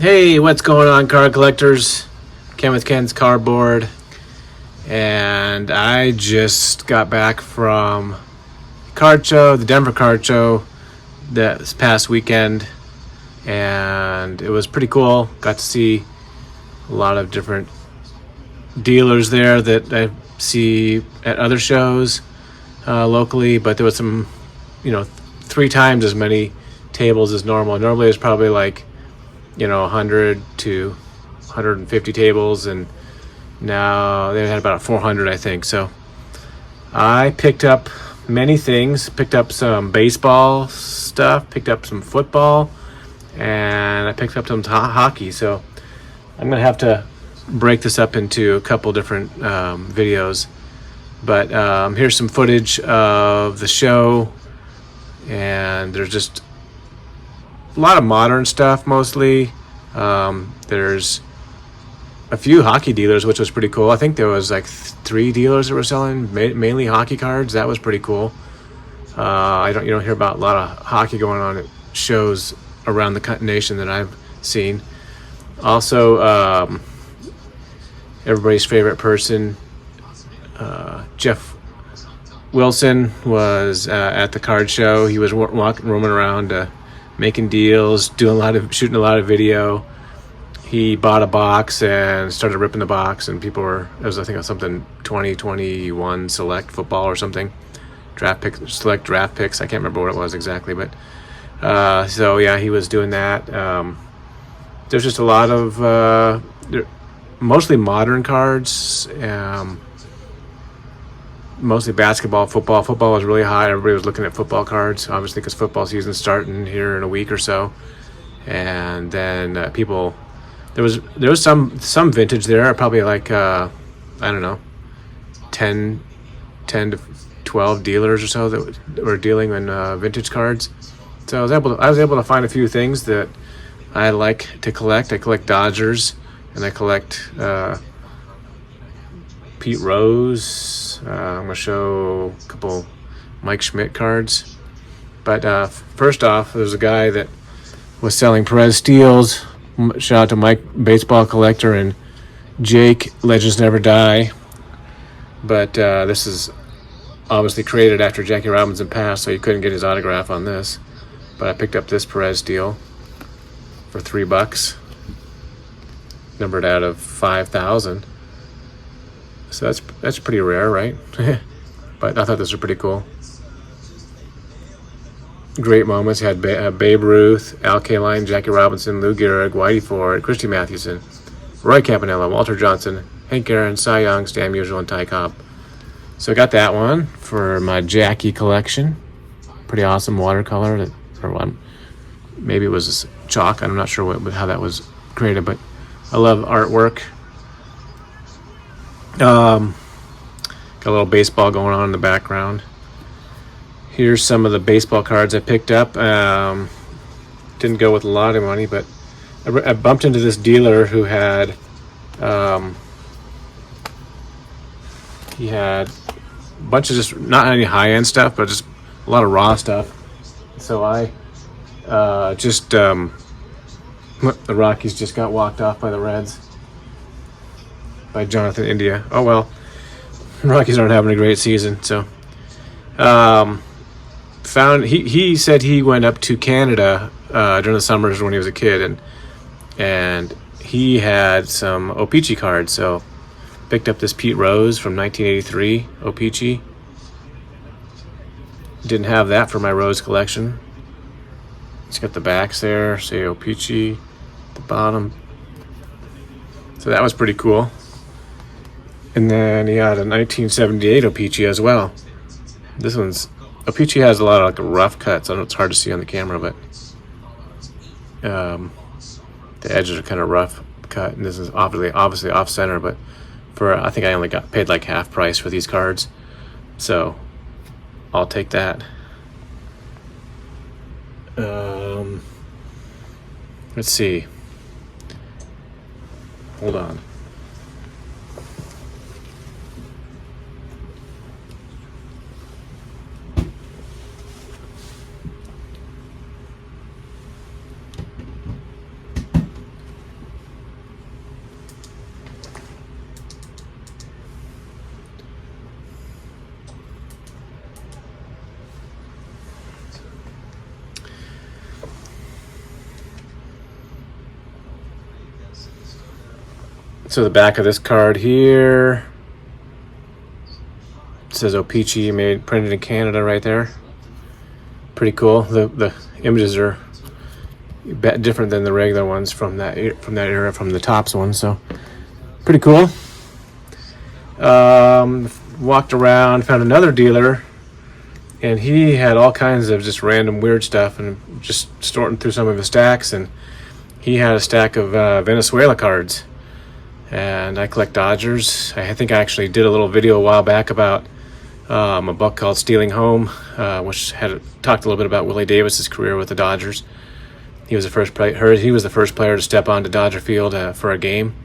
Hey, what's going on, card collectors? Ken with Ken's Cardboard. And I just got back from the Denver card show this past weekend. And it was pretty cool. Got to see a lot of different dealers there that I see at other shows locally. But there was some, 3 times as many tables as normal. Normally it's probably like 100 to 150 tables, and now they had about 400, I think. So I picked up many things, picked up some baseball stuff, picked up some football, and I picked up some hockey. So I'm going to have to break this up into a couple different videos. But here's some footage of the show, and there's just a lot of modern stuff mostly. There's a few hockey dealers, which was pretty cool. I think there was like 3 dealers that were selling mainly hockey cards. That was pretty cool. You don't hear about a lot of hockey going on at shows around the nation that I've seen. Also, everybody's favorite person, Jeff Wilson, was at the card show. He was roaming around making deals, shooting a lot of video. He bought a box and started ripping the box, and people were, it was, I think, something 2021 select football or something, select draft picks. I can't remember what it was exactly, but so yeah, he was doing that. There's just a lot of mostly modern cards, mostly basketball, football. Football was really hot. Everybody was looking at football cards, obviously, because football season's starting here in a week or so. And then there was some vintage there, probably like I don't know, 10 to 12 dealers or so that were dealing in vintage cards. So I was able to find a few things that I like to collect. I collect Dodgers, and I collect Pete Rose. I'm going to show a couple Mike Schmidt cards. But first off, there's a guy that was selling Perez Steels. Shout out to Mike, Baseball Collector, and Jake, Legends Never Die. But this is obviously created after Jackie Robinson passed, so you couldn't get his autograph on this. But I picked up this Perez Steel for $3, numbered out of 5,000. So that's pretty rare, right? But I thought this was pretty cool. Great moments. You had Babe Ruth, Al Kaline, Jackie Robinson, Lou Gehrig, Whitey Ford, Christy Mathewson, Roy Campanella, Walter Johnson, Hank Aaron, Cy Young, Stan Musial, and Ty Cobb. So I got that one for my Jackie collection. Pretty awesome watercolor. Maybe it was chalk. I'm not sure how that was created, but I love artwork. Got a little baseball going on in the background. Here's some of the baseball cards I picked up. Didn't go with a lot of money, but I bumped into this dealer who had he had a bunch of just not any high-end stuff, but just a lot of raw stuff. So I the Rockies just got walked off by the Reds by Jonathan India. Oh well, Rockies aren't having a great season. So he said he went up to Canada during the summers when he was a kid, and he had some O-Pee-Chee cards. So picked up this Pete Rose from 1983 O-Pee-Chee. Didn't have that for my Rose collection. It's got the backs there, say O-Pee-Chee at the bottom. So that was pretty cool. And then he had a 1978 O-Pee-Chee as well. This one's O-Pee-Chee has a lot of like rough cuts. I know it's hard to see on the camera, but the edges are kind of rough cut. And this is obviously off center, but I think I only paid like half price for these cards, so I'll take that. Let's see. Hold on. So the back of this card here, it says O-Pee-Chee, printed in Canada right there. Pretty cool. The images are different than the regular ones from that era, from the Topps one. So pretty cool. Walked around, found another dealer, and he had all kinds of just random weird stuff, and just sorting through some of his stacks, and he had a stack of Venezuela cards. And I collect Dodgers. I think I actually did a little video a while back about a book called Stealing Home, which had talked a little bit about Willie Davis's career with the Dodgers. He was the first player to step onto Dodger Field for a game.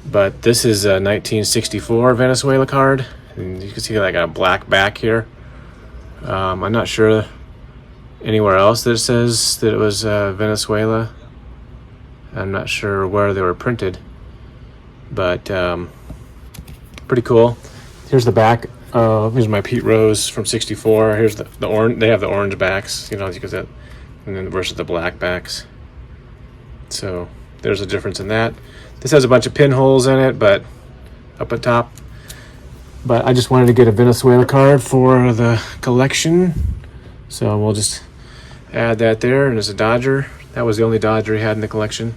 But this is a 1964 Venezuela card, and you can see like a black back here. I'm not sure anywhere else that it says that it was Venezuela. I'm not sure where they were printed, but pretty cool. Here's the back. Here's my Pete Rose from '64. Here's the orange. They have the orange backs, because that, and then versus the black backs. So there's a difference in that. This has a bunch of pinholes in it, but up at top. But I just wanted to get a Venezuela card for the collection, so we'll just add that there. And there's a Dodger. That was the only Dodger he had in the collection.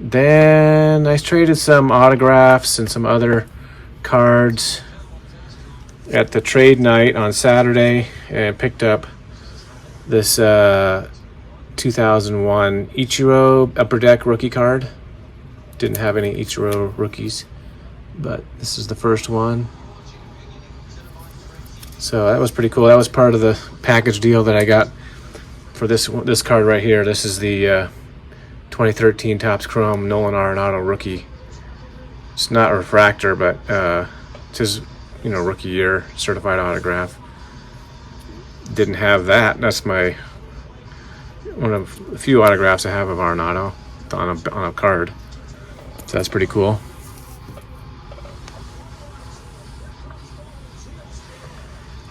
Then I traded some autographs and some other cards at the trade night on Saturday, and picked up this 2001 Ichiro Upper Deck rookie card. Didn't have any Ichiro rookies, but this is the first one. So that was pretty cool. That was part of the package deal that I got for this card right here. This is the 2013 Topps Chrome Nolan Arenado rookie. It's not a refractor, but it's his rookie year certified autograph. Didn't have that. That's one of a few autographs I have of Arenado on a card. So that's pretty cool.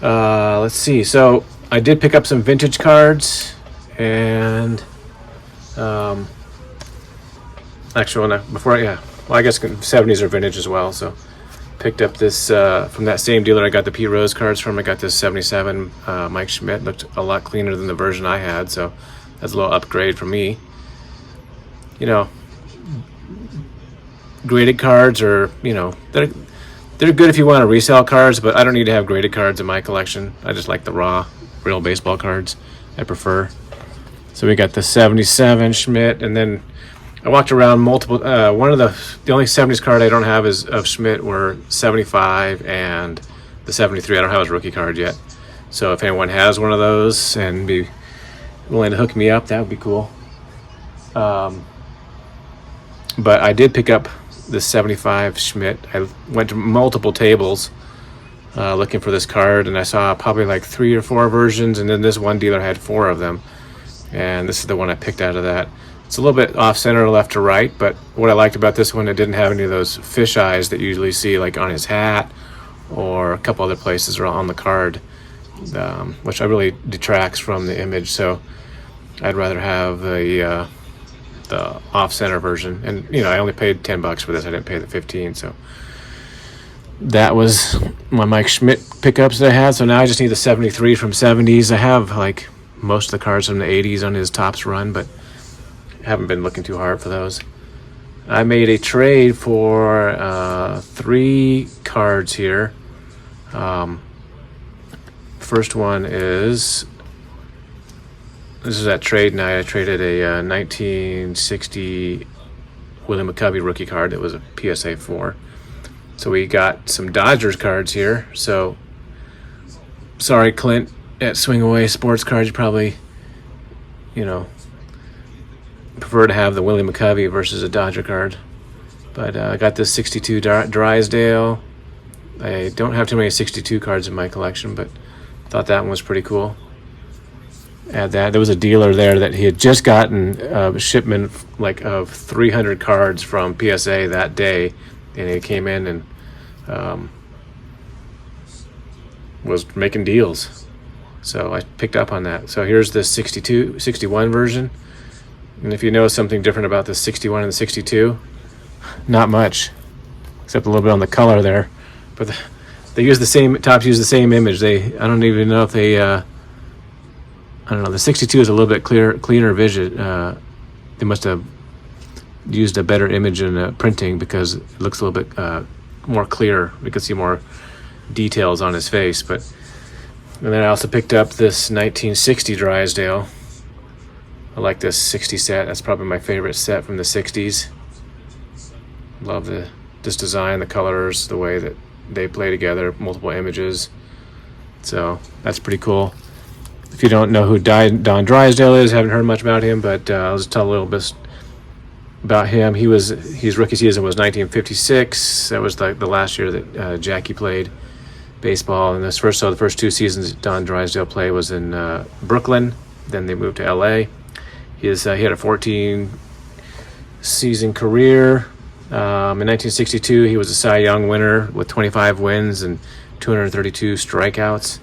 Let's see. So I did pick up some vintage cards, and actually, I guess 70s are vintage as well. So picked up this from that same dealer I got the Pete Rose cards from. I got this 77 Mike Schmidt. Looked a lot cleaner than the version I had, so that's a little upgrade for me. Graded cards are, they're good if you want to resell cards, but I don't need to have graded cards in my collection. I just like the real baseball cards. I prefer. So we got the 77 Schmidt, and then I walked around multiple. One of the only 70s card I don't have is of Schmidt were 75 and the 73. I don't have his rookie card yet. So if anyone has one of those and be willing to hook me up, that would be cool. But I did pick up the 75 Schmidt. I went to multiple tables looking for this card, and I saw probably like 3 or 4 versions, and then this one dealer had 4 of them, and this is the one I picked out of that. It's a little bit off center, left to right, but what I liked about this one, it didn't have any of those fish eyes that you usually see like on his hat or a couple other places or on the card, which I really detracts from the image. So I'd rather have the off-center version, and I only paid $10 for this. I didn't pay the 15, so that was my Mike Schmidt pickups that I had. So now I just need the 73 from 70s. I have like most of the cards from the 80s on his Topps run, but haven't been looking too hard for those. I made a trade for 3 cards here. First one is, this is that trade night. I traded a 1960 Willie McCovey rookie card that was a PSA 4. So we got some Dodgers cards here. So sorry, Clint at Swing Away Sports Cards, you probably, prefer to have the Willie McCovey versus a Dodger card. But I got this 62 Dryzdale. I don't have too many 62 cards in my collection, but thought that one was pretty cool. Add that. There was a dealer there that he had just gotten a shipment of 300 cards from PSA that day, and he came in and was making deals. So I picked up on that. So here's the 61 version. And if you know something different about the 61 and the 62, not much, except a little bit on the color there. But they use the same, Topps use the same image. I don't even know if they, I don't know, the 62 is a little bit cleaner vision. They must have used a better image in printing, because it looks a little bit more clear. We can see more details on his face. But and then I also picked up this 1960 Dryzdale. I like this 60 set. That's probably my favorite set from the 60s. Love this design, the colors, the way that they play together, multiple images. So that's pretty cool. If you don't know who Don Dryzdale is, haven't heard much about him, but I'll just tell a little bit about him. His rookie season was 1956. That was the last year that Jackie played baseball. And the first 2 seasons Don Dryzdale played was in Brooklyn. Then they moved to L.A. He had a 14 season career. In 1962, he was a Cy Young winner with 25 wins and 232 strikeouts.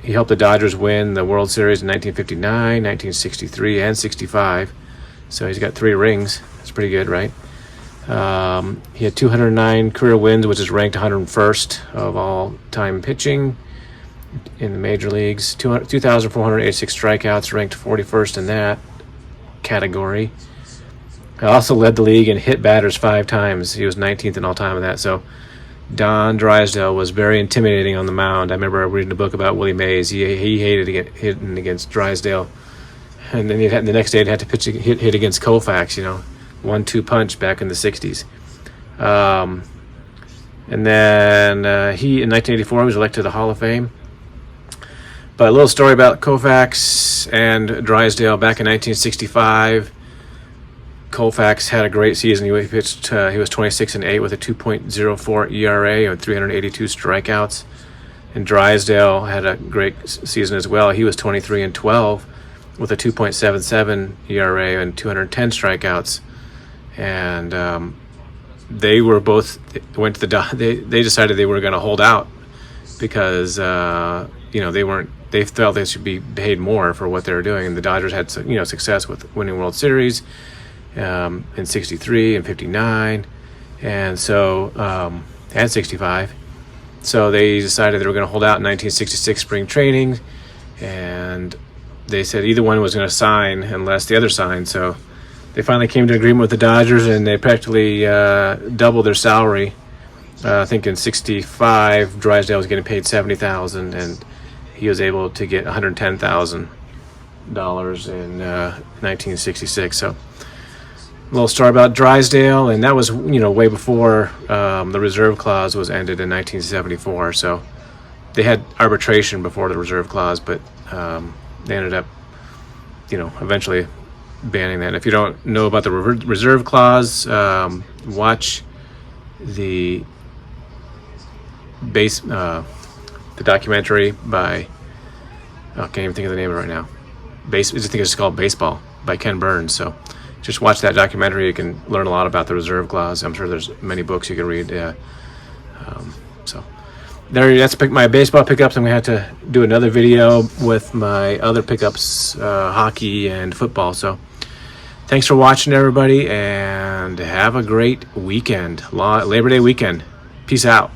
He helped the Dodgers win the World Series in 1959, 1963, and 65. So he's got 3 rings. That's pretty good, right? He had 209 career wins, which is ranked 101st of all time pitching in the major leagues. 2,486 strikeouts, ranked 41st in that category. He also led the league in hit batters 5 times. He was 19th in all time in that. So Don Dryzdale was very intimidating on the mound. I remember reading a book about Willie Mays. He hated to get hitting against Dryzdale. And then the next day he'd have to hit against Koufax, 1-2 punch back in the 60s. And then he, in 1984, was elected to the Hall of Fame. But a little story about Koufax and Dryzdale. Back in 1965, Koufax had a great season. He was 26-8 with a 2.04 ERA and 382 strikeouts. And Dryzdale had a great season as well. He was 23-12 with a 2.77 ERA and 210 strikeouts. And they were both went to they decided they were going to hold out because they felt they should be paid more for what they were doing. And the Dodgers had success with winning World Series in 63 and 59, and so and 65. So they decided they were going to hold out in 1966 spring training, and they said either one was going to sign unless the other signed. So they finally came to an agreement with the Dodgers, and they practically doubled their salary. I think in 65, Drysdale was getting paid $70,000, and he was able to get $110,000 in 1966. So a little story about Drysdale, and that was way before the reserve clause was ended in 1974. So they had arbitration before the reserve clause, but they ended up eventually banning that. If you don't know about the reserve clause, watch the documentary by I can't even think of the name of it right now. I just think it's called Baseball by Ken Burns. So just watch that documentary. You can learn a lot about the reserve clause. I'm sure there's many books you can read. So that's my baseball pickups. I'm gonna have to do another video with my other pickups, hockey and football. So thanks for watching, everybody, and have a great weekend, Labor Day weekend. Peace out.